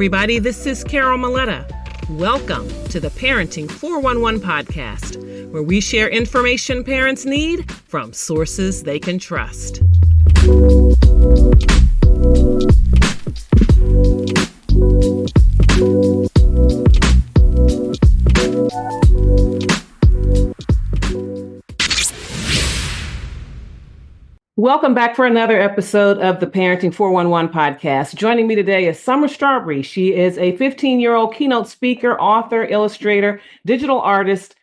everybody. This is Carol Maletta. Welcome to the Parenting 411 podcast, where we share information parents need from sources they can trust. Welcome back for another episode of the Parenting 411 podcast. Joining me today is Sumer Strawbree. She is a 15-year-old keynote speaker, author, illustrator, digital artist,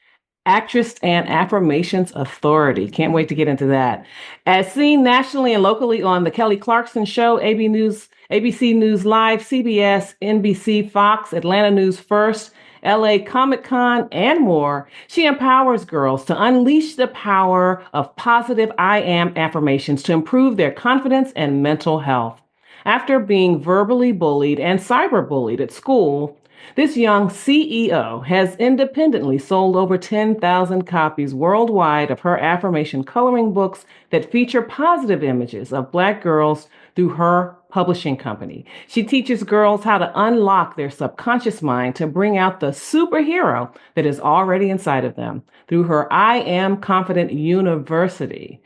actress, and Affirmations authority. Can't wait to get into that. As seen nationally and locally on The Kelly Clarkson Show, ABC News Live, CBS, NBC, Fox, Atlanta News First, LA Comic-Con, and more, she empowers girls to unleash the power of positive I am affirmations to improve their confidence and mental health. After being verbally bullied and cyberbullied at school, this young CEO has independently sold over 10,000 copies worldwide of her affirmation coloring books that feature positive images of Black girls through her publishing company. She teaches girls how to unlock their subconscious mind to bring out the superhero that is already inside of them through her I Am Confident University,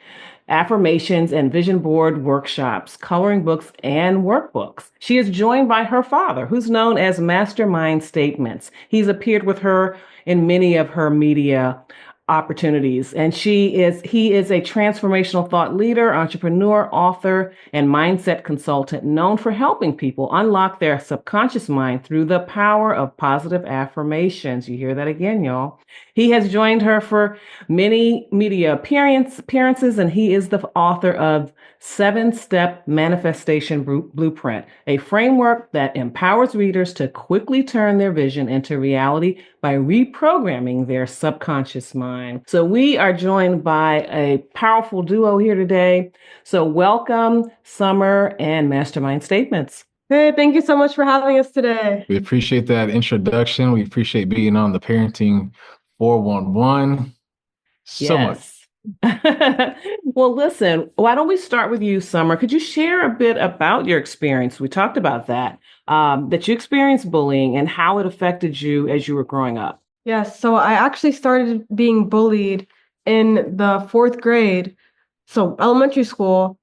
affirmations and vision board workshops, coloring books, and workbooks. She is joined by her father, who's known as Mastermind Statements. He's appeared with her in many of her media opportunities. And he is a transformational thought leader, entrepreneur, author, and mindset consultant known for helping people unlock their subconscious mind through the power of positive affirmations. You hear that again, y'all. He has joined her for many media appearances, and he is the author of 7-Step Manifestation Blueprint, a framework that empowers readers to quickly turn their vision into reality by reprogramming their subconscious mind. So we are joined by a powerful duo here today. So welcome, Sumer and Mastermind Statements. Hey, thank you so much for having us today. We appreciate that introduction. We appreciate being on the Parenting 411 so much. Well, listen, why don't we start with you, Sumer? Could you share a bit about your experience? We talked about that you experienced bullying and how it affected you as you were growing up. Yes, so I actually started being bullied in the 4th grade, so elementary school.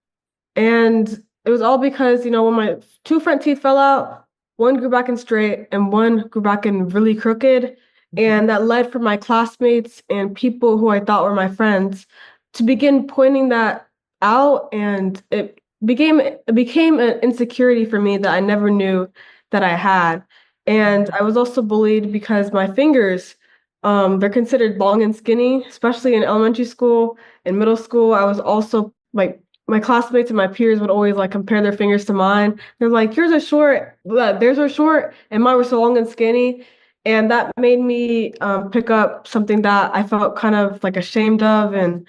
And it was all because, when my 2 front teeth fell out, one grew back in straight and one grew back in really crooked. And that led for my classmates and people who I thought were my friends to begin pointing that out. And it became an insecurity for me that I never knew that I had. And I was also bullied because my fingers, they're considered long and skinny, especially in elementary school and middle school. I was also like, my classmates and my peers would always compare their fingers to mine. They're like, yours are short, theirs are short, and mine were so long and skinny. And that made me pick up something that I felt kind of ashamed of. And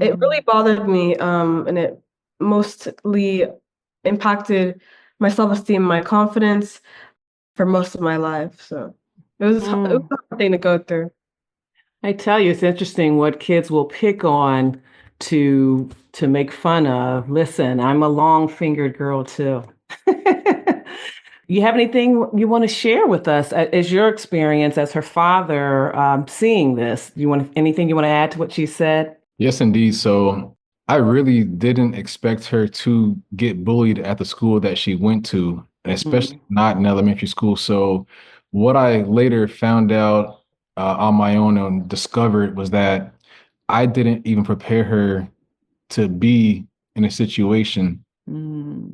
it really bothered me. And it mostly impacted my self-esteem, my confidence for most of my life. So it was a hard thing to go through. I tell you, it's interesting what kids will pick on to make fun of. Listen, I'm a long-fingered girl too. You have anything you want to share with us as your experience as her father seeing this? Anything you want to add to what she said? Yes, indeed. So I really didn't expect her to get bullied at the school that she went to, and especially not in elementary school. So what I later found out on my own and discovered was that I didn't even prepare her to be in a situation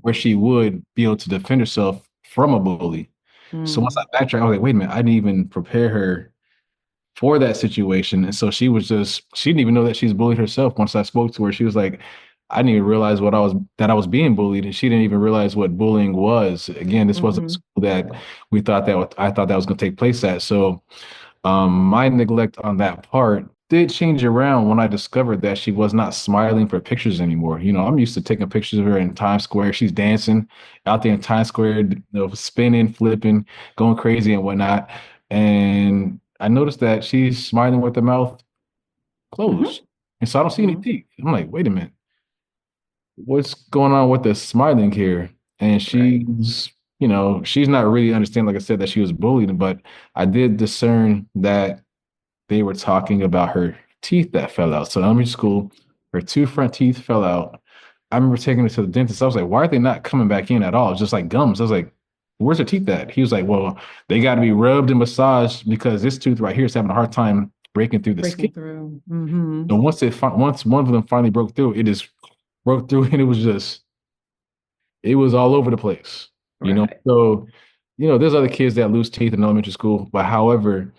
where she would be able to defend herself from a bully. So once I backtracked, I was like, wait a minute, I didn't even prepare her for that situation. And so she didn't even know that she's bullied herself. Once I spoke to her, she was like, I didn't even realize that I was being bullied. And she didn't even realize what bullying was. Again, this wasn't a school that I thought that was going to take place at. So my neglect on that part did change around when I discovered that she was not smiling for pictures anymore. I'm used to taking pictures of her in Times Square. She's dancing out there in Times Square, spinning, flipping, going crazy and whatnot. And I noticed that she's smiling with her mouth closed. And so I don't see any teeth. I'm like, wait a minute, what's going on with the smiling here? And she's she's not really understanding, like I said, that she was bullied, but I did discern that they were talking about her teeth that fell out. So in elementary school, her two front teeth fell out. I remember taking her to the dentist. I was like, why are they not coming back in at all? It's just like gums. I was like, where's her teeth at? He was like, well, they got to be rubbed and massaged because this tooth right here is having a hard time breaking through the skin. Breaking through. So once one of them finally broke through, it just broke through and it was all over the place. Right. So, there's other kids that lose teeth in elementary school, but however,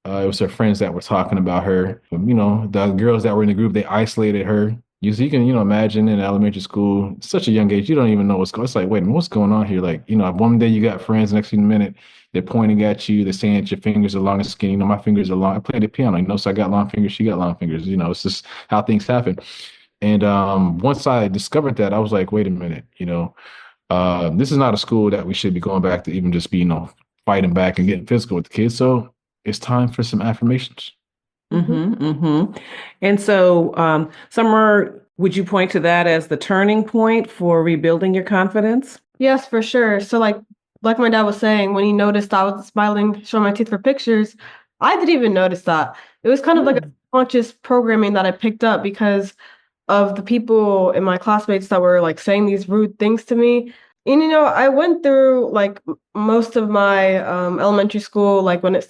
it was her friends that were talking about her. The girls that were in the group, they isolated her. So you can, imagine in elementary school, such a young age, you don't even know what's going on. It's like, wait a minute, what's going on here? Like, one day you got friends, next minute, they're pointing at you, they're saying that your fingers are long and skinny. My fingers are long. I play the piano, so I got long fingers, she got long fingers. It's just how things happen. And once I discovered that, I was like, wait a minute, this is not a school that we should be going back to even just be, fighting back and getting physical with the kids. So it's time for some affirmations. And so, Summer, would you point to that as the turning point for rebuilding your confidence? Yes, for sure. So like my dad was saying, when he noticed I was smiling, showing my teeth for pictures, I didn't even notice that. It was kind of like a conscious programming that I picked up because of the people in my classmates that were like saying these rude things to me. And I went through like most of my elementary school, like when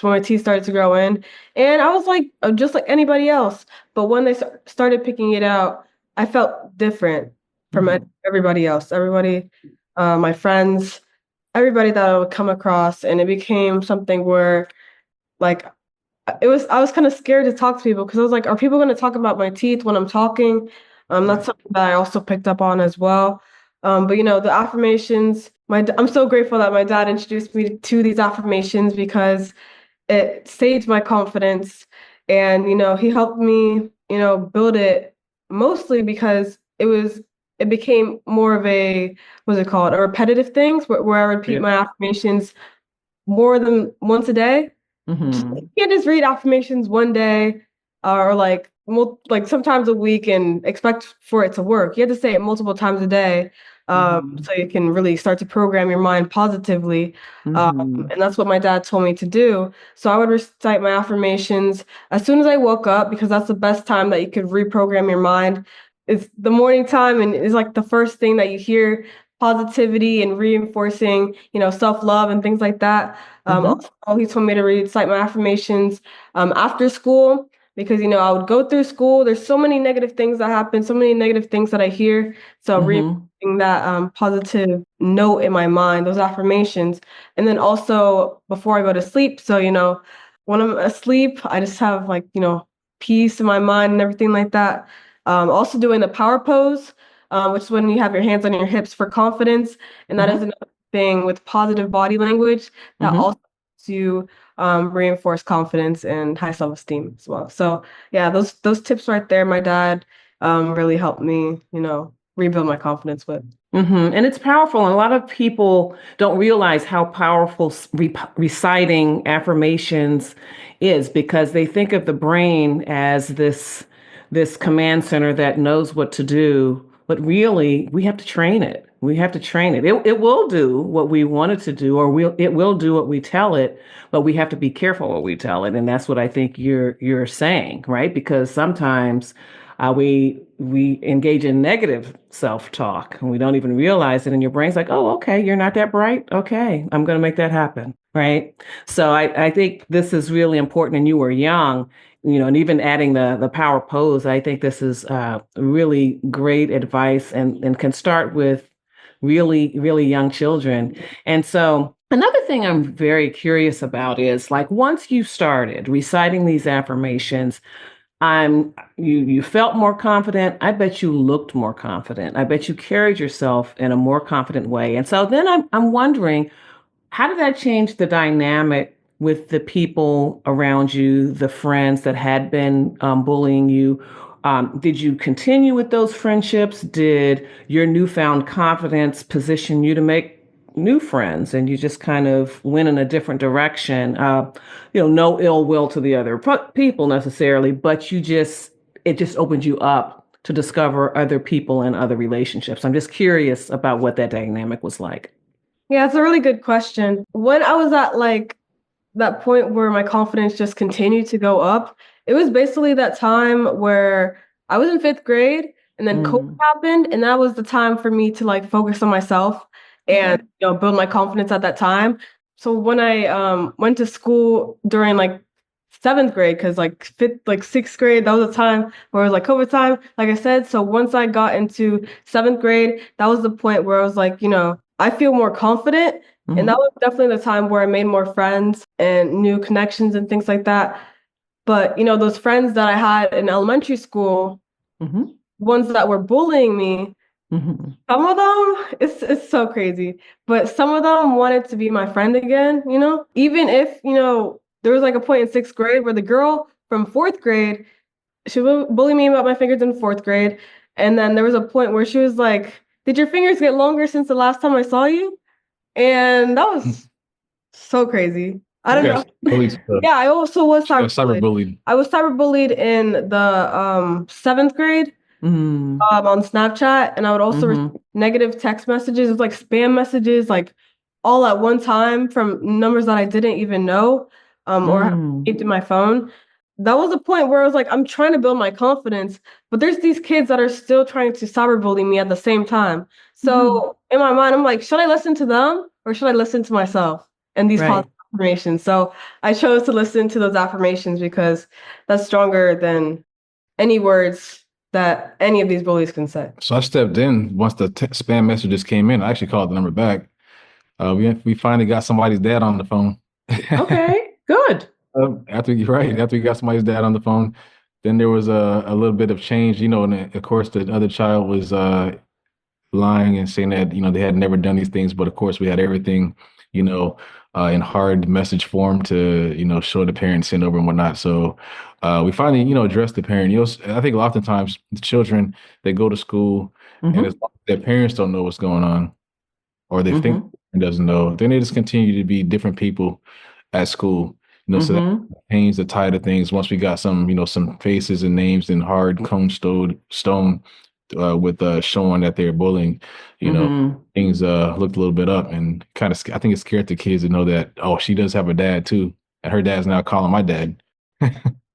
my teeth started to grow in, and I was like just like anybody else. But when they started picking it out, I felt different from everybody else. Everybody, my friends, everybody that I would come across, and it became something where like I was kind of scared to talk to people because I was like, are people going to talk about my teeth when I'm talking? That's something that I also picked up on as well. But the affirmations, I'm so grateful that my dad introduced me to these affirmations because it saved my confidence. And, he helped me, build it mostly because it became more of what's it called? A repetitive thing where I repeat my affirmations more than once a day. You can't just read affirmations one day or like sometimes a week and expect for it to work. You have to say it multiple times a day so you can really start to program your mind positively. And that's what my dad told me to do. So I would recite my affirmations as soon as I woke up because that's the best time that you could reprogram your mind. It's the morning time and it's like the first thing that you hear positivity and reinforcing, self-love and things like that. Also, he told me to recite my affirmations after school because, I would go through school. There's so many negative things that happen, so many negative things that I hear. So reinforcing that positive note in my mind, those affirmations. And then also before I go to sleep. So, when I'm asleep, I just have peace in my mind and everything like that. Also doing the power pose, which is when you have your hands on your hips for confidence. And that is another thing with positive body language that also helps you reinforce confidence and high self-esteem as well. So yeah, those tips right there, my dad really helped me, rebuild my confidence with. And it's powerful. And a lot of people don't realize how powerful reciting affirmations is because they think of the brain as this command center that knows what to do. But really, we have to train it. We have to train it. It will do what we want it to do, or it will do what we tell it, but we have to be careful what we tell it. And that's what I think you're saying, right? Because sometimes we engage in negative self-talk and we don't even realize it. And your brain's like, oh, okay, you're not that bright. Okay, I'm going to make that happen, right? So I think this is really important. And you were young. And even adding the power pose, I think this is really great advice and can start with really, really young children. And so another thing I'm very curious about is like once you started reciting these affirmations, you felt more confident. I bet you looked more confident. I bet you carried yourself in a more confident way. And so then I'm wondering, how did that change the dynamic with the people around you, the friends that had been bullying you? Did you continue with those friendships? Did your newfound confidence position you to make new friends and you just kind of went in a different direction? No ill will to the other people necessarily, but it just opened you up to discover other people and other relationships. I'm just curious about what that dynamic was like. Yeah, it's a really good question. When I was at like that point where my confidence just continued to go up, it was basically that time where I was in fifth grade and then COVID Mm. happened, and that was the time for me to like focus on myself and build my confidence at that time. So when I went to school during like seventh grade, because like fifth, like sixth grade, that was the time where it was like COVID time, like I said. So once I got into seventh grade, that was the point where I was like, I feel more confident. And that was definitely the time where I made more friends and new connections and things like that. But, those friends that I had in elementary school, Mm-hmm. ones that were bullying me, Mm-hmm. some of them, it's so crazy, but some of them wanted to be my friend again, even if, there was like a point in sixth grade where the girl from fourth grade, she would bully me about my fingers in fourth grade. And then there was a point where she was like, "Did your fingers get longer since the last time I saw you?" And that was so crazy. I don't Yes, know. bullied, Yeah, I also was cyberbullied. cyberbullied. I was cyberbullied in the seventh grade Mm-hmm. on Snapchat, and I would also receive Mm-hmm. negative text messages, like spam messages, like all at one time from numbers that I didn't even know, or have Mm. saved in my phone. That was a point where I was like, I'm trying to build my confidence, but there's these kids that are still trying to cyberbully me at the same time. Mm-hmm. So in my mind, I'm like, should I listen to them or should I listen to myself and these Right. positive affirmations? So I chose to listen to those affirmations because that's stronger than any words that any of these bullies can say. So I stepped in once the spam messages came in. I actually called the number back. We finally got somebody's dad on the phone. Okay. Good. After we got somebody's dad on the phone, then there was a little bit of change, and of course the other child was lying and saying that they had never done these things, but of course we had everything, you know, in hard message form to show the parent, send over and whatnot. So we finally addressed the parent. I think oftentimes the children, they go to school and Mm-hmm. it's like their parents don't know what's going on, or they think Mm-hmm. the parent doesn't know. Then they just continue to be different people at school. So that Mm-hmm. pains the tide of things. Once we got some faces and names in hard cone stone with showing that they're bullying, Mm-hmm. things looked a little bit up, and kind of I think it scared the kids to know that, oh, she does have a dad too, and her dad's now calling my dad.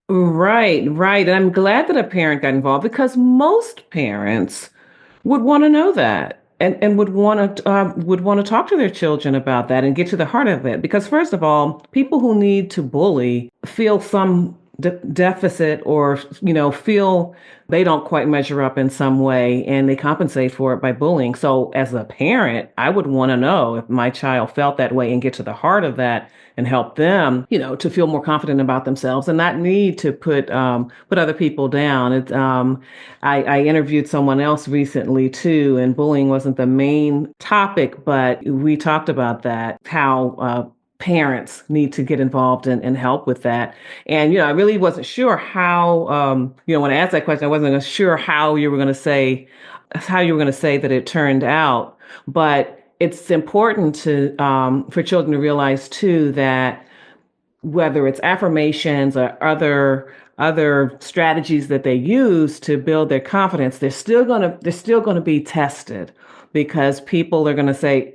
Right, right. And I'm glad that a parent got involved because most parents would want to know that and would want to talk to their children about that and get to the heart of it. Because first of all, people who need to bully feel some deficit or feel they don't quite measure up in some way and they compensate for it by bullying. So as a parent, I would want to know if my child felt that way and get to the heart of that and help them, to feel more confident about themselves and not need to put other people down. I interviewed someone else recently too, and bullying wasn't the main topic, but we talked about that, how parents need to get involved and help with that. And, I really wasn't sure how, when I asked that question, I wasn't sure how you were going to say that it turned out. But it's important for children to realize too that whether it's affirmations or other strategies that they use to build their confidence, they're still gonna be tested because people are gonna say,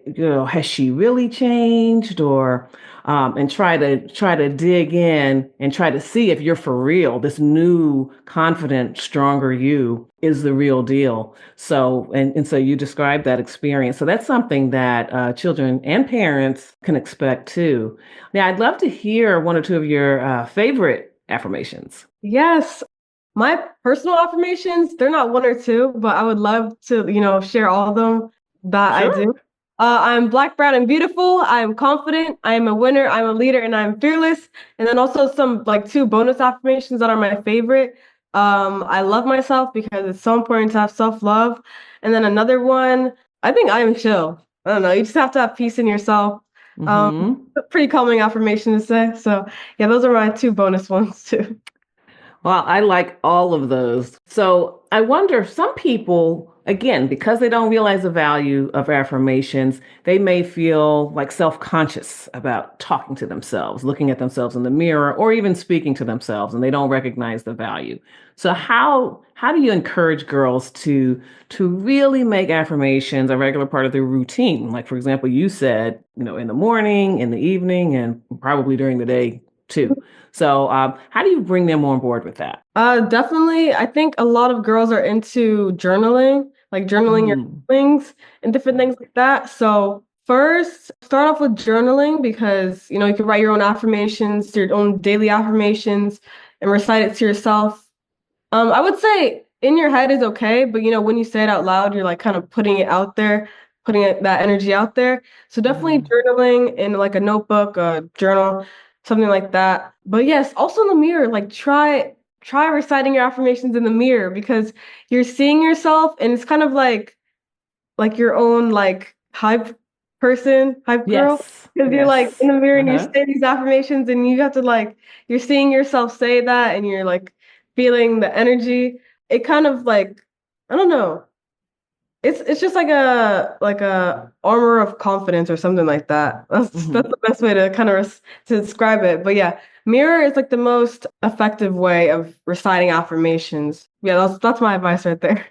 has she really changed? Or and try to dig in and try to see if you're for real. This new, confident, stronger you is the real deal. So so you described that experience. So that's something that children and parents can expect too. Now, I'd love to hear one or two of your favorite affirmations. Yes, my personal affirmations, they're not one or two, but I would love to, share all of them that I Sure. do. I'm black, brown, and beautiful. I am confident. I am a winner. I'm a leader, and I'm fearless. And then also some like two bonus affirmations that are my favorite. I love myself because it's so important to have self-love. And then another one, I think I am chill. I don't know. You just have to have peace in yourself. Hmm. A pretty calming affirmation to say. So yeah, those are my two bonus ones too. Well, I like all of those. So I wonder if some people, again, because they don't realize the value of affirmations, they may feel like self-conscious about talking to themselves, looking at themselves in the mirror, or even speaking to themselves, and they don't recognize the value. So how how do you encourage girls to really make affirmations a regular part of their routine? Like, for example, you said, in the morning, in the evening, and probably during the day too. So, how do you bring them on board with that? Definitely. I think a lot of girls are into journaling, like journaling your Mm. feelings and different things like that. So first, start off with journaling because, you can write your own affirmations, your own daily affirmations, and recite it to yourself. I would say in your head is okay, but when you say it out loud, you're like kind of putting it out there, that energy out there. So definitely Mhm. journaling in like a notebook, a journal, something like that. But yes, also in the mirror, like try reciting your affirmations in the mirror because you're seeing yourself and it's kind of like your own like hype girl. Yes. Because you're like Yes. in the mirror and you're Uh-huh. saying these affirmations and you have to like you're seeing yourself say that and you're like feeling the energy. It kind of like I don't know. It's just like a armor of confidence or something like that. That's Mhm. the best way to kind of to describe it. But yeah, mirror is like the most effective way of reciting affirmations. Yeah, that's my advice right there.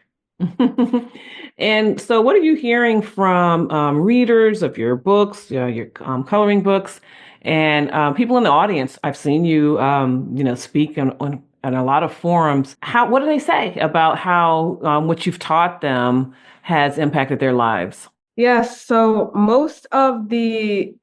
And so, what are you hearing from readers of your books, your coloring books, and people in the audience? I've seen you, speak on a lot of forums. What do they say about how what you've taught them has impacted their lives? Yes, so most of the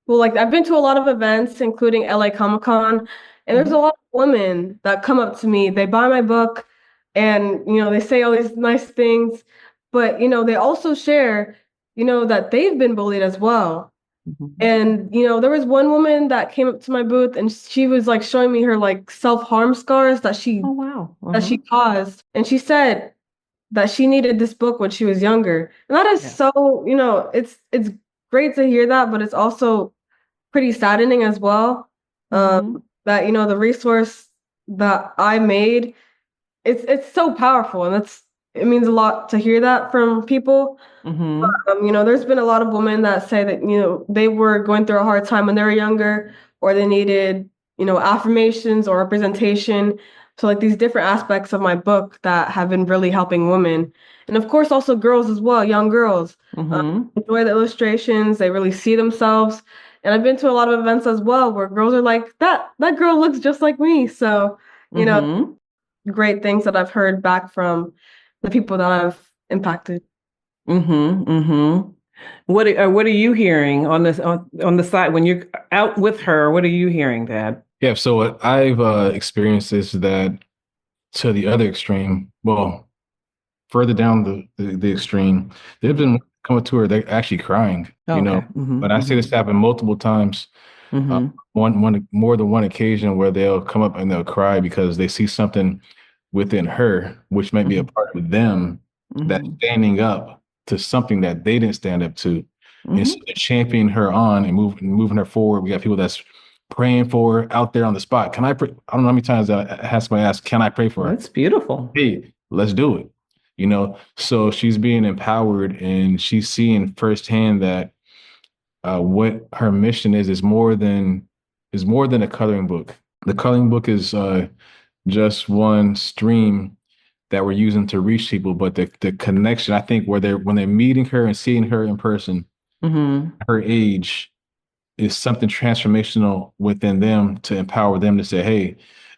well, like I've been to a lot of events, including LA Comic Con, and there's a Mhm. lot of women that come up to me. They buy my book and they say all these nice things, but they also share, that they've been bullied as well. Mhm. And there was one woman that came up to my booth and she was like showing me her like self-harm scars that she Oh, wow. that Uh-huh. she caused. And she said that she needed this book when she was younger. And that is Yes. so, it's great to hear that, but it's also pretty saddening as well. Mm-hmm. That the resource that I made, it's so powerful, and it means a lot to hear that from people. Mm-hmm. There's been a lot of women that say that they were going through a hard time when they were younger, or they needed affirmations or representation. So like these different aspects of my book that have been really helping women, and of course also girls as well, young girls. Mm-hmm. Enjoy the illustrations. They really see themselves. And I've been to a lot of events as well where girls are like, that girl looks just like me. So, you know, Mm-hmm. great things that I've heard back from the people that I've impacted. Mm-hmm. Mm-hmm. What are you hearing on this on the side when you're out with her? What are you hearing, Dad? Yeah, so what I've experienced is that to the other extreme, well, further down the extreme, they've been coming to her, they're actually crying, Okay. Mm-hmm. But I see this Mm-hmm. happen multiple times, Mm-hmm. more than one occasion where they'll come up and they'll cry because they see something within her, which might be a part of them that's Mm-hmm. standing up to something that they didn't stand up to. And so Mm-hmm. they're championing her on and moving her forward. We got people that's praying for her out there on the spot. Can I pray? I don't know how many times I had somebody ask, can I pray for her? That's beautiful. Hey, let's do it. So she's being empowered and she's seeing firsthand that what her mission is more than a coloring book. The coloring book is just one stream that we're using to reach people, but the connection, I think, where when they're meeting her and seeing her in person, Mm-hmm. her age is something transformational within them to empower them to say, hey,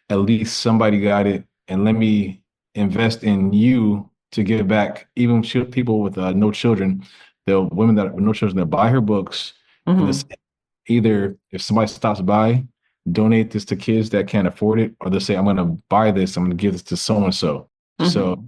at least somebody got it, and let me invest in you to give back. Even people with no children, the women that with no children that buy her books, and this Mm-hmm. either if somebody stops by, donate this to kids that can't afford it, or they'll say, I'm going to buy this, I'm going to give this to so and so. So Mm-hmm.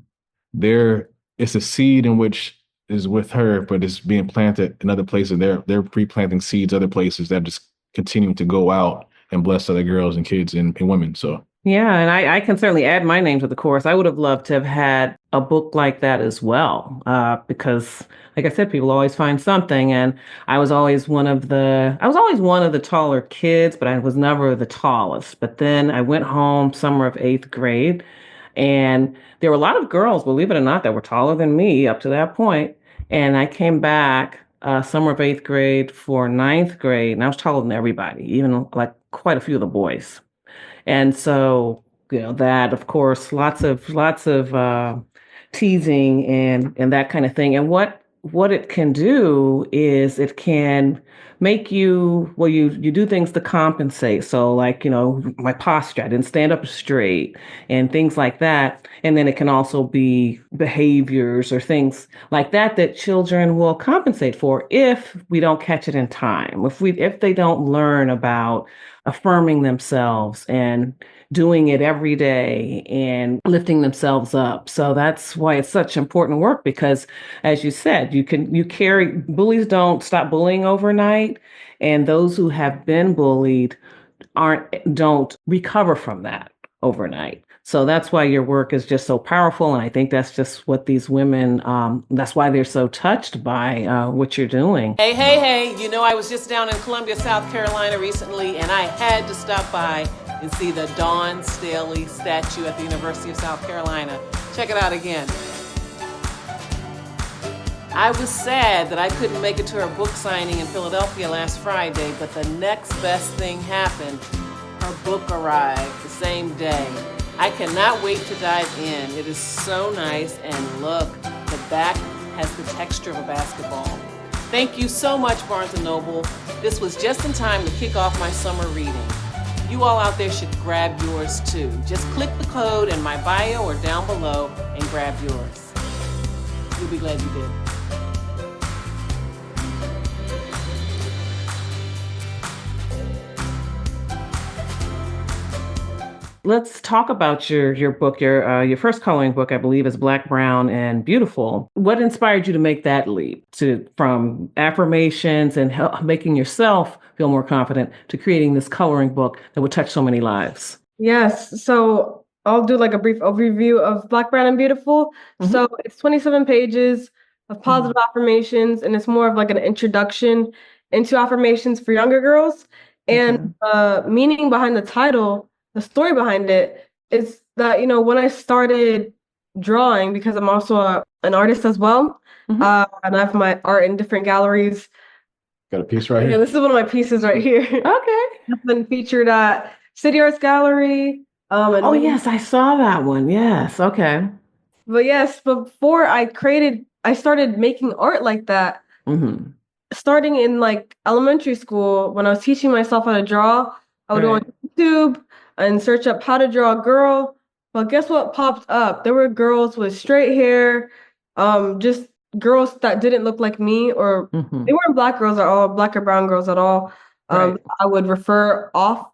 there, it's a seed in which is with her, but it's being planted in other places. They're pre-planting seeds other places that just continuing to go out and bless other girls and kids and women. So Yeah, and I can certainly add my name to the chorus. I would have loved to have had a book like that as well, because, like I said, people always find something, and I was always one of the taller kids, but I was never the tallest. But then I went home summer of eighth grade, and there were a lot of girls, believe it or not, that were taller than me up to that point. And I came back summer of eighth grade for ninth grade, and I was taller than everybody, even like quite a few of the boys. And so that, of course, lots of teasing and that kind of thing. And what it can do is it can make you, well, you do things to compensate. So like, my posture, I didn't stand up straight and things like that. And then it can also be behaviors or things like that children will compensate for if we don't catch it in time. If they don't learn about affirming themselves and doing it every day and lifting themselves up. So that's why it's such important work, because as you said, bullies don't stop bullying overnight, and those who have been bullied don't recover from that overnight. So that's why your work is just so powerful. And I think that's just what these women, that's why they're so touched by what you're doing. Hey, I was just down in Columbia, South Carolina recently, and I had to stop by and see the Dawn Staley statue at the University of South Carolina. Check it out again. I was sad that I couldn't make it to her book signing in Philadelphia last Friday, but the next best thing happened. Her book arrived the same day. I cannot wait to dive in. It is so nice, and look, the back has the texture of a basketball. Thank you so much, Barnes & Noble. This was just in time to kick off my summer reading. You all out there should grab yours too. Just click the code in my bio or down below and grab yours. You'll be glad you did. Let's talk about your book. Your first coloring book, I believe, is Black, Brown, and Beautiful. What inspired you to make that leap from affirmations and making yourself feel more confident to creating this coloring book that would touch so many lives? Yes. So I'll do like a brief overview of Black, Brown, and Beautiful. Mm-hmm. So it's 27 pages of positive affirmations, and it's more of like an introduction into affirmations for younger girls. And meaning behind the title, the story behind it is that, when I started drawing, because I'm also an artist as well, and I have my art in different galleries. Got a piece right here? Yeah, this is one of my pieces right here. Okay. I've been featured at City Arts Gallery. Yes, I saw that one. Yes. Okay. But yes, before I started making art like that, starting in like elementary school, when I was teaching myself how to draw, I would go on YouTube and search up how to draw a girl. But guess what popped up? There were girls with straight hair, just girls that didn't look like me, or they weren't black girls at all, black or brown girls at all. I would reference off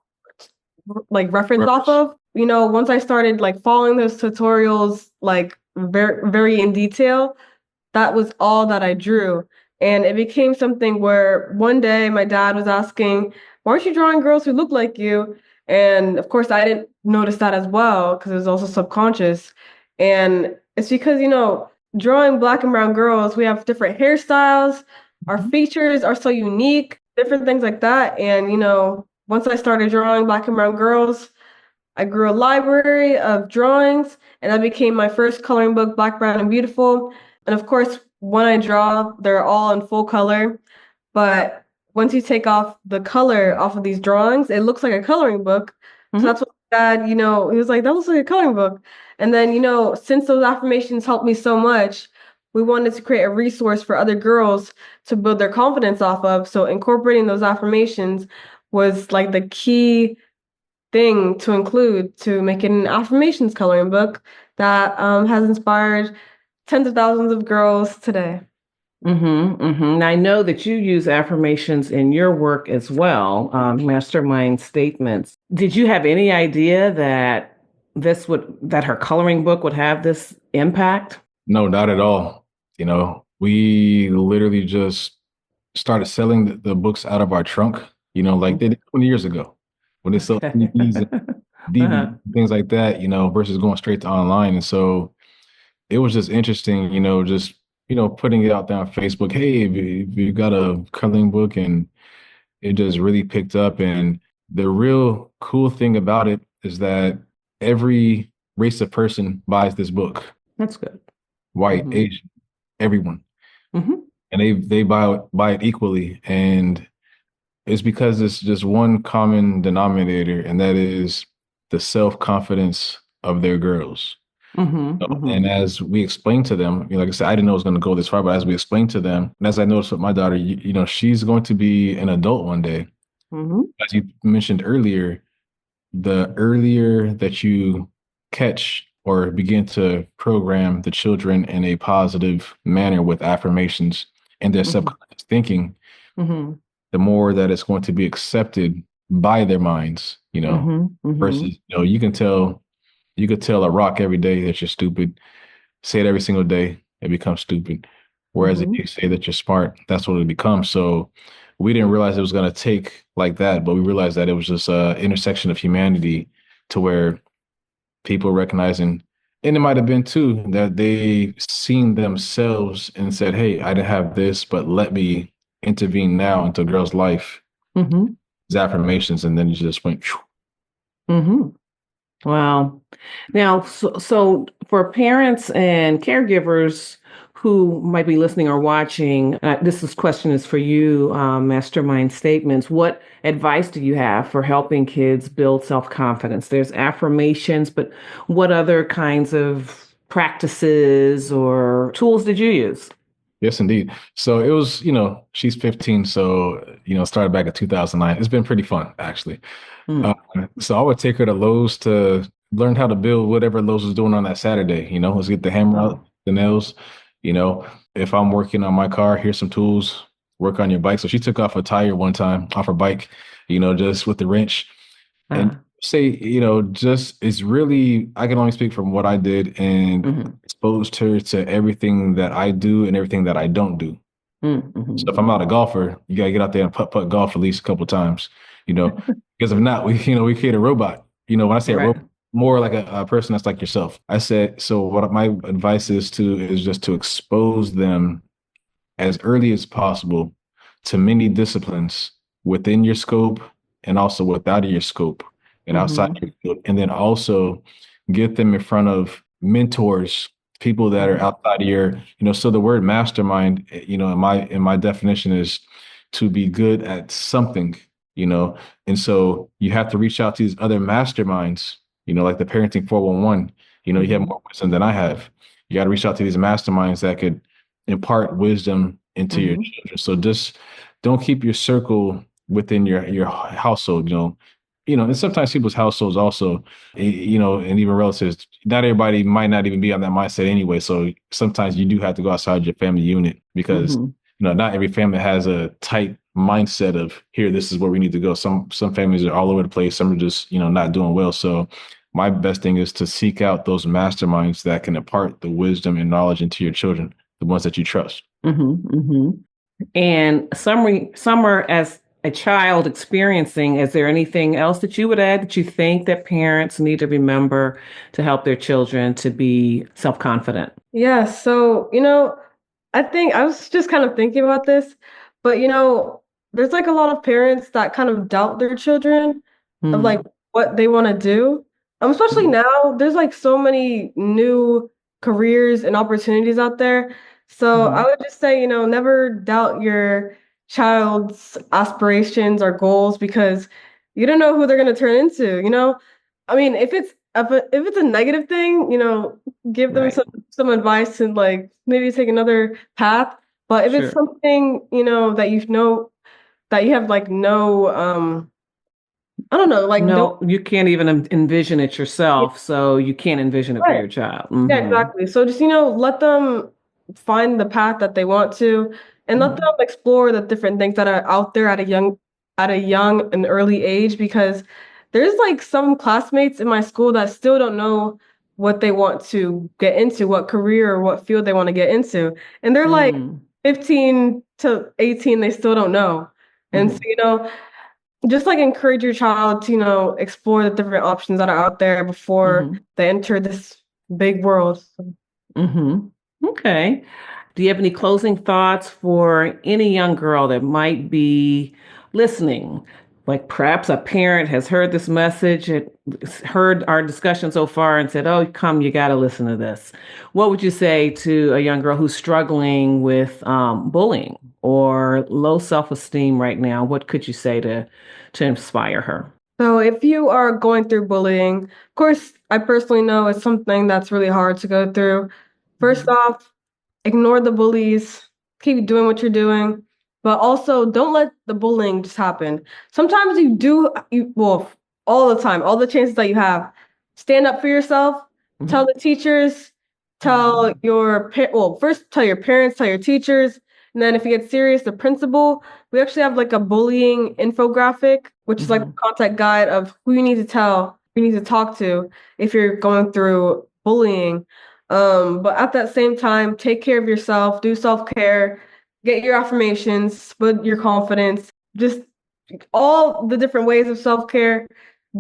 of. Once I started like following those tutorials, like very, very in detail, that was all that I drew. And it became something where one day my dad was asking, why aren't you drawing girls who look like you? And of course, I didn't notice that as well, because it was also subconscious. And it's because, drawing black and brown girls, we have different hairstyles, our features are so unique, different things like that. And, once I started drawing black and brown girls, I grew a library of drawings, and that became my first coloring book, Black, Brown, and Beautiful. And of course, when I draw, they're all in full color. But once you take off the color off of these drawings, it looks like a coloring book. So that's what Dad, he was like, that looks like a coloring book. And then, since those affirmations helped me so much, we wanted to create a resource for other girls to build their confidence off of. So incorporating those affirmations was like the key thing to include to make an affirmations coloring book that has inspired tens of thousands of girls today. Now, I know that you use affirmations in your work as well, Mastermind Statements. Did you have any idea that her coloring book would have this impact? No, not at all. We literally just started selling the books out of our trunk, like they did 20 years ago when they sold CDs and DVDs, things like that, versus going straight to online. And so it was just interesting, just putting it out there on Facebook. Hey, if you got a coloring book, and it just really picked up. And the real cool thing about it is that every race of person buys this book. That's good. White, Asian, everyone. And they buy it equally. And it's because it's just one common denominator, and that is the self-confidence of their girls. Mm-hmm. And Mm-hmm. as we explained to them, like I said, I didn't know it was going to go this far, but as we explained to them, and as I noticed with my daughter, she's going to be an adult one day. Mm-hmm. As you mentioned earlier, the earlier that you catch or begin to program the children in a positive manner with affirmations and their Mm-hmm. subconscious thinking, Mm-hmm. the more that it's going to be accepted by their minds, Mm-hmm. Mm-hmm. versus, you could tell a rock every day that you're stupid, say it every single day, it becomes stupid. Whereas if Mm-hmm. you say that you're smart, that's what it becomes. So we didn't realize it was going to take like that, but we realized that it was just a intersection of humanity to where people recognizing, and it might have been too, that they seen themselves and said, hey, I didn't have this, but let me intervene now into a girl's life. Mm-hmm. These affirmations, and then you just went, phew. Mm-hmm. Wow. Now, so for parents and caregivers who might be listening or watching, question is for you, Mastermind Statements. What advice do you have for helping kids build self-confidence? There's affirmations, but what other kinds of practices or tools did you use? Yes, indeed. So it was, she's 15, so started back in 2009. It's been pretty fun, actually. Uh, Mm. so I would take her to Lowe's to learn how to build whatever Lowe's was doing on that Saturday. Let's get the hammer Oh. out, the nails. You know, if I'm working on my car, here's some tools. Work on your bike. So she took off a tire one time off her bike, just with the wrench. And Ah. say, just it's really, I can only speak from what I did and Mhm. exposed her to everything that I do and everything that I don't do. So Mhm. if I'm not a golfer, you gotta get out there and putt golf at least a couple of times, you know, because if not, we create a robot. When I say a Right. robot, more like a person that's like yourself. I said, so what my advice is just to expose them as early as possible to many disciplines within your scope and also without of your scope and outside Mhm. your field. And then also get them in front of mentors, people that are Mhm. outside of so the word mastermind, in my definition is to be good at something, you know. And so you have to reach out to these other masterminds, like the parenting 411, you have Mhm. more wisdom than I have. You got to reach out to these masterminds that could impart wisdom into your Mhm. children. So just don't keep your circle within your household, and sometimes people's households also, and even relatives, not everybody might not even be on that mindset anyway. So sometimes you do have to go outside your family unit because, Mhm. not every family has a tight mindset of here, this is where we need to go. Some families are all over the place. Some are just, not doing well. So my best thing is to seek out those masterminds that can impart the wisdom and knowledge into your children, the ones that you trust. Mhm. Mhm. And Summer, as a child experiencing, is there anything else that you would add that you think that parents need to remember to help their children to be self-confident? Yeah, so, I think I was just kind of thinking about this, but there's like a lot of parents that kind of doubt their children of like Mm. what they want to do. Especially Mhm. now, there's like so many new careers and opportunities out there. So I Mhm. would just say, never doubt your child's aspirations or goals because you don't know who they're going to turn into. I mean, if it's a negative thing, give them Right. some advice and like maybe take another path. But if it's Sure. something, that that you have like no I don't know, like no No, you can't even envision it yourself, so you can't envision it for right. your child. Yeah, Mhm. exactly. So just, let them find the path that they want to and let them Mhm. explore the different things that are out there at a young and early age because there's like some classmates in my school that still don't know what they want to get into, what career or what field they want to get into. And they're like Mm. 15 to 18, they still don't know. And so, Mhm. just like encourage your child to, explore the different options that are out there before Mhm. they enter this big world. Mhm. Okay. Do you have any closing thoughts for any young girl that might be listening? Like perhaps a parent has heard this message, and heard our discussion so far and said, "Oh, come, you got to listen to this." What would you say to a young girl who's struggling with bullying or low self-esteem right now? What could you say to inspire her? So if you are going through bullying, of course, I personally know it's something that's really hard to go through. First off, ignore the bullies, keep doing what you're doing, but also don't let the bullying just happen. Sometimes well, all the time, all the chances that you have, stand up for yourself, tell the teachers, tell first tell your parents, tell your teachers, and then if you get serious, the principal. We actually have like a bullying infographic, which is like a contact guide of who you need to tell, who you need to talk to if you're going through bullying. But at that same time, take care of yourself, do self-care, get your affirmations, build your confidence, just all the different ways of self-care.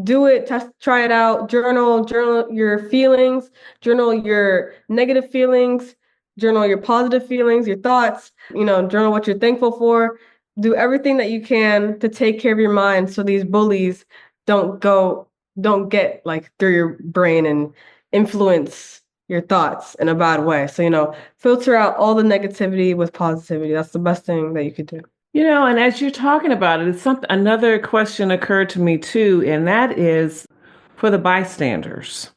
Do it, try it out, journal your feelings, journal your negative feelings, journal your positive feelings, your thoughts, journal what you're thankful for. Do everything that you can to take care of your mind so these bullies don't get like through your brain and influence your thoughts in a bad way. So, filter out all the negativity with positivity. That's the best thing that you could do. And as you're talking about it, another question occurred to me too, and that is for the bystanders,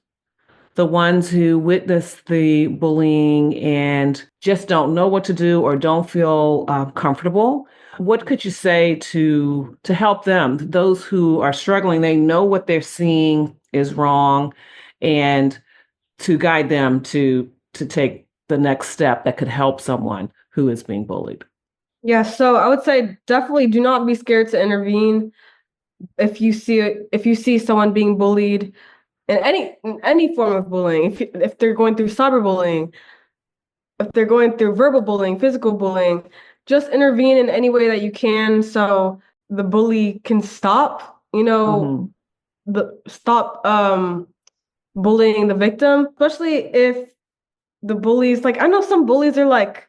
the ones who witness the bullying and just don't know what to do or don't feel comfortable. What could you say to help them? Those who are struggling, they know what they're seeing is wrong, and to guide them to take the next step that could help someone who is being bullied. Yeah, so I would say definitely do not be scared to intervene if you see someone being bullied in any form of bullying. If they're going through cyberbullying, if they're going through verbal bullying, physical bullying, just intervene in any way that you can so the bully can stop, stop bullying the victim, especially if the bullies, like I know some bullies are like,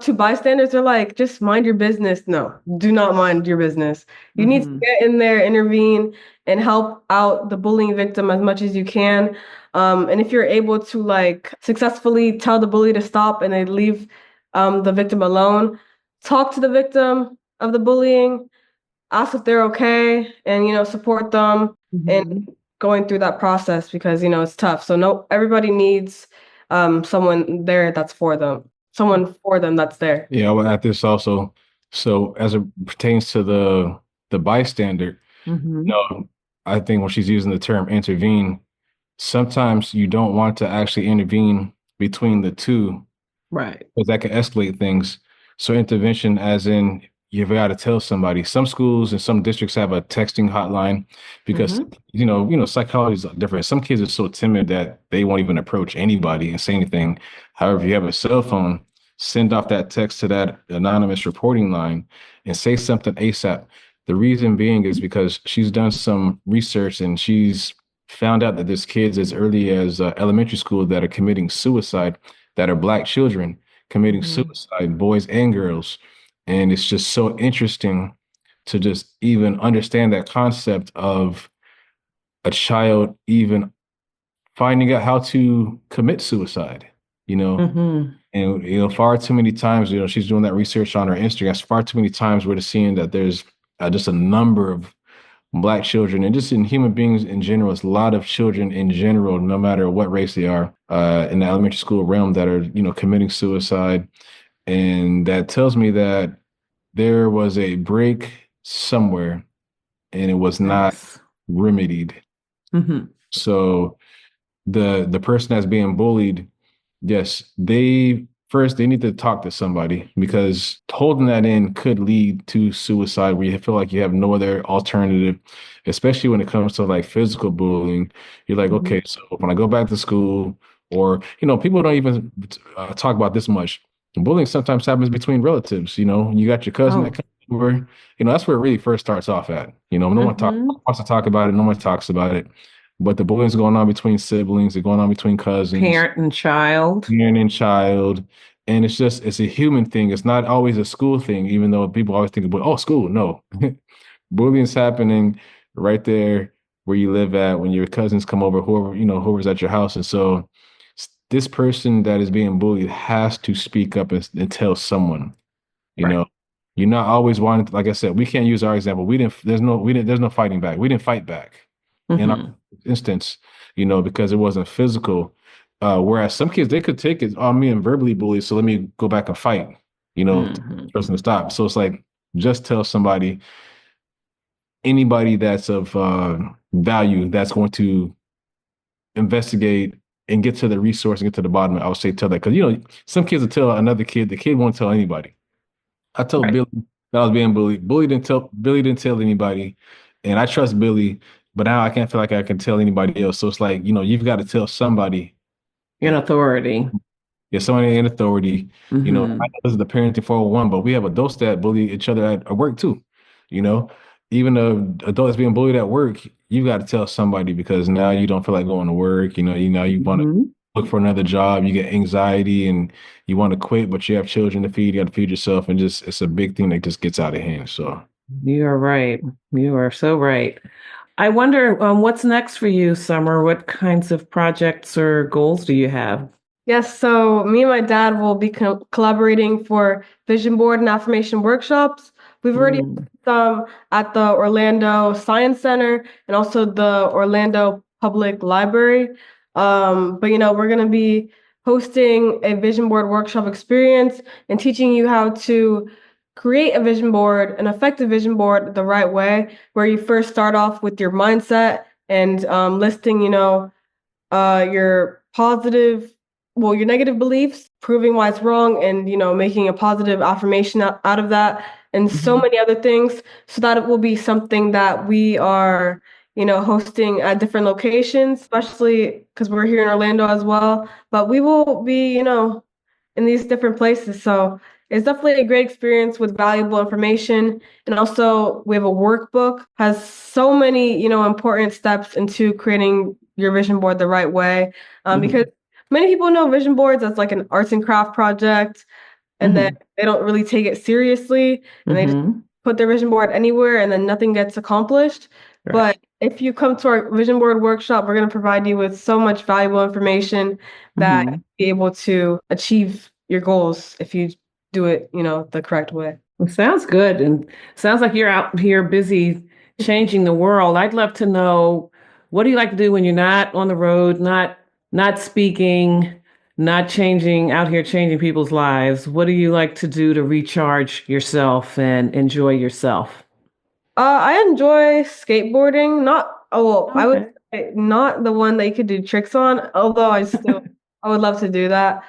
to bystanders, they're like, just mind your business. No, do not mind your business. You need to get in there, intervene, and help out the bullying victim as much as you can. And if you're able to like successfully tell the bully to stop and they leave the victim alone, talk to the victim of the bullying, ask if they're okay, and support them in going through that process because it's tough. So no, everybody needs someone there that's for them. Someone for them that's there. Yeah, I will add this also. So as it pertains to the bystander, I think when she's using the term intervene, sometimes you don't want to actually intervene between the two, right? Because that can escalate things. So intervention, as in you've got to tell somebody. Some schools and some districts have a texting hotline because psychology is different. Some kids are so timid that they won't even approach anybody and say anything. However, if you have a cell phone, send off that text to that anonymous reporting line and say something ASAP. The reason being is because she's done some research and she's found out that there's kids as early as elementary school that are committing suicide, that are Black children committing suicide, boys and girls. And it's just so interesting to just even understand that concept of a child even finding out how to commit suicide, And, far too many times, she's doing that research on her Instagram. Far too many times we're just seeing that there's just a number of Black children and just in human beings in general, it's a lot of children in general, no matter what race they are, in the elementary school realm that are, committing suicide. And that tells me that there was a break somewhere and it was not remedied. So the person that's being bullied, yes, they need to talk to somebody because holding that in could lead to suicide where you feel like you have no other alternative, especially when it comes to like physical bullying. You're like, okay, so when I go back to school or, people don't even talk about this much. Bullying sometimes happens between relatives. You got your cousin that comes over. That's where it really first starts off at. No one wants to talk about it. No one talks about it. But the bullying's going on between siblings. It's going on between cousins. Parent and child. And it's a human thing. It's not always a school thing, even though people always think about, school. No. Bullying's happening right there where you live at when your cousins come over, whoever's at your house. And so this person that is being bullied has to speak up and tell someone, You're not always wanting to, like I said, we can't use our example. There's no fighting back. We didn't fight back in our Mm-hmm. instance, because it wasn't physical. Whereas some kids, they could take it, oh, I'm being verbally bullied, so let me go back and fight, to Mm-hmm. person to stop. So it's like, just tell anybody that's of value, that's going to investigate and get to the resource and get to the bottom of it. I would say tell that, because some kids will tell another kid, the kid won't tell anybody. I told Right. Billy that I was being bullied. Billy didn't tell anybody, and I trust Billy, but now I can't feel like I can tell anybody else. So it's like, you've got to tell somebody. In authority. Yeah, somebody in authority. I know Mm-hmm. this is the parenting 401, but we have adults that bully each other at work too. You know, Even the adult that's being bullied at work, you got to tell somebody, because now you don't feel like going to work. You want to Mm-hmm. look for another job. You get anxiety and you want to quit, but you have children to feed. You got to feed yourself, and just it's a big thing that just gets out of hand. So You are right. You are so right. I wonder, what's next for you, Summer? What kinds of projects or goals do you have? Yes, so me and my dad will be collaborating for vision board and affirmation workshops. We've already Mm. some at the Orlando Science Center and also the Orlando Public Library. But we're going to be hosting a vision board workshop experience and teaching you how to create a vision board, an effective vision board the right way, where you first start off with your mindset and listing, your positive, well, your negative beliefs, proving why it's wrong, and making a positive affirmation out of that, and so Mhm. many other things, so that it will be something that we are hosting at different locations, especially because we're here in Orlando as well, but we will be in these different places. So it's definitely a great experience with valuable information. And also we have a workbook, has so many, important steps into creating your vision board the right way. Because Mhm. many people know vision boards as like an arts and craft project, and then Mhm. they don't really take it seriously, and they just Mhm. put their vision board anywhere and then nothing gets accomplished. Right. But if you come to our vision board workshop, we're going to provide you with so much valuable information that Mhm. you'll be able to achieve your goals if you do it, the correct way. It sounds good, and sounds like you're out here busy changing the world. I'd love to know, what do you like to do when you're not on the road, not speaking, not changing out here changing people's lives? What do you like to do to recharge yourself and enjoy yourself? I enjoy skateboarding. Not, oh, well, I would Okay. say not the one that you could do tricks on, although I would love to do that.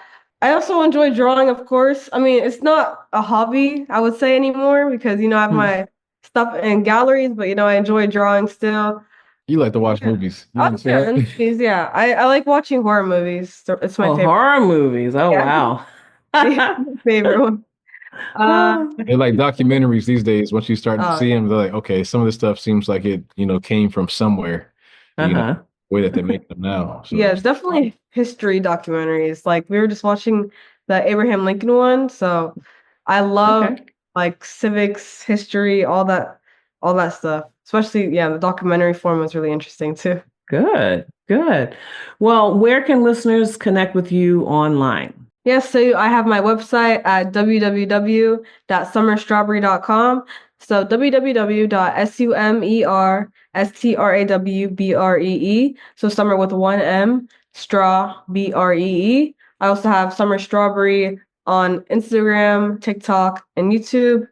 I also enjoy drawing, of course. I mean, it's not a hobby, I would say, anymore, because, I have Hmm. my stuff in galleries, but, I enjoy drawing still. you like to watch Yeah. movies. You Oh, want to say yeah, that? and movies, yeah. I like watching horror movies. So it's my Oh, favorite. horror movies. Oh, Yeah, wow. yeah, my favorite one. Uh, They like documentaries these days. Once you start to oh, see yeah. them, they're like, okay, some of this stuff seems like it, came from somewhere, Uh-huh. way that they make them now. Yeah, So it's definitely history documentaries. Like we were just watching the Abraham Lincoln one, so I love Okay. like civics, history, all that stuff. Especially, yeah, the documentary form was really interesting too. Good. Good. Well, where can listeners connect with you online? Yes, so I have my website at www.sumerstrawbree.com. So www.sumerstrawbree. So summer with one M, straw, Bree. I also have Sumer Strawbree on Instagram, TikTok, and YouTube,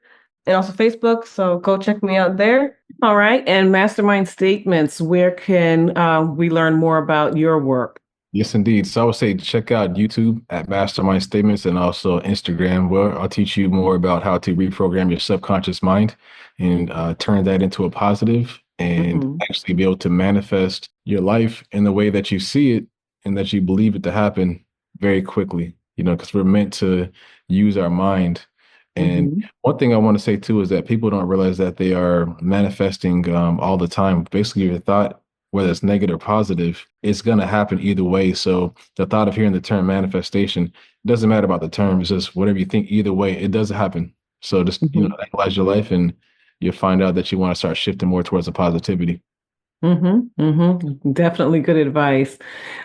and also Facebook. So go check me out there. All right. And Mastermind Statements, where can we learn more about your work? yes, indeed. So I would say check out YouTube at Mastermind Statements, and also Instagram, where I'll teach you more about how to reprogram your subconscious mind and turn that into a positive, and Hmm. actually be able to manifest your life in the way that you see it and that you believe it to happen very quickly, because we're meant to use our mind. And Hmm. one thing I want to say too is that people don't realize that they are manifesting all the time. Basically, your thought, whether it's negative or positive, it's going to happen either way. So the thought of hearing the term manifestation, doesn't matter about the term. It's just whatever you think, either way, it does happen. So just, Hmm. analyze your life, and you'll find out that you want to start shifting more towards the positivity. Definitely good advice.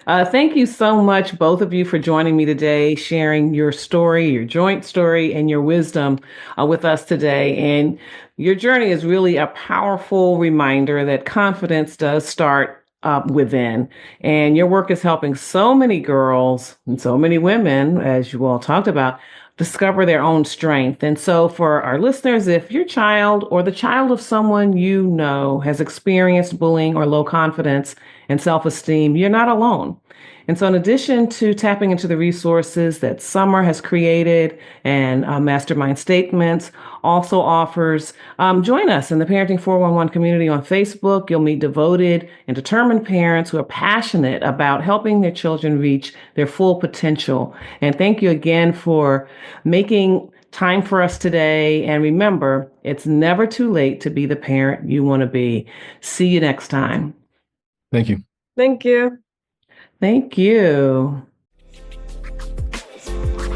Thank you so much, both of you, for joining me today, sharing your story, your joint story, and your wisdom with us today. And your journey is really a powerful reminder that confidence does start within. And your work is helping so many girls and so many women, as you all talked about, discover their own strength. And so, for our listeners, if your child or the child of someone you know has experienced bullying or low confidence and self esteem, you're not alone. And so, in addition to tapping into the resources that Sumer has created and Mastermind Statements also offers, join us in the Parenting 411 community on Facebook. You'll meet devoted and determined parents who are passionate about helping their children reach their full potential. And thank you again for making time for us today. And remember, it's never too late to be the parent you want to be. See you next time. Thank you. Thank you. Thank you.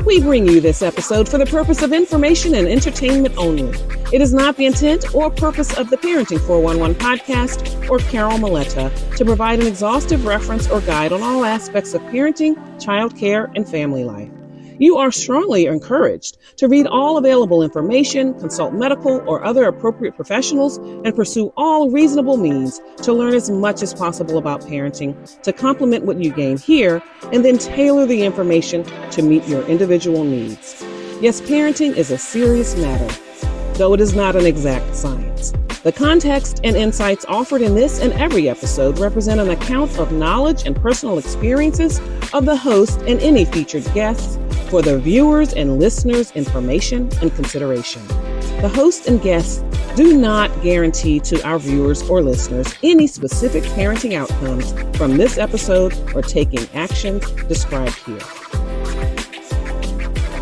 We bring you this episode for the purpose of information and entertainment only. It is not the intent or purpose of the Parenting 411 podcast or Carol Maletta to provide an exhaustive reference or guide on all aspects of parenting, childcare, and family life. You are strongly encouraged to read all available information, consult medical or other appropriate professionals, and pursue all reasonable means to learn as much as possible about parenting to complement what you gain here, and then tailor the information to meet your individual needs. Yes, parenting is a serious matter, though it is not an exact science. The context and insights offered in this and every episode represent an account of knowledge and personal experiences of the host and any featured guests for the viewers' and listeners' information and consideration. The host and guests do not guarantee to our viewers or listeners any specific parenting outcomes from this episode or taking actions described here.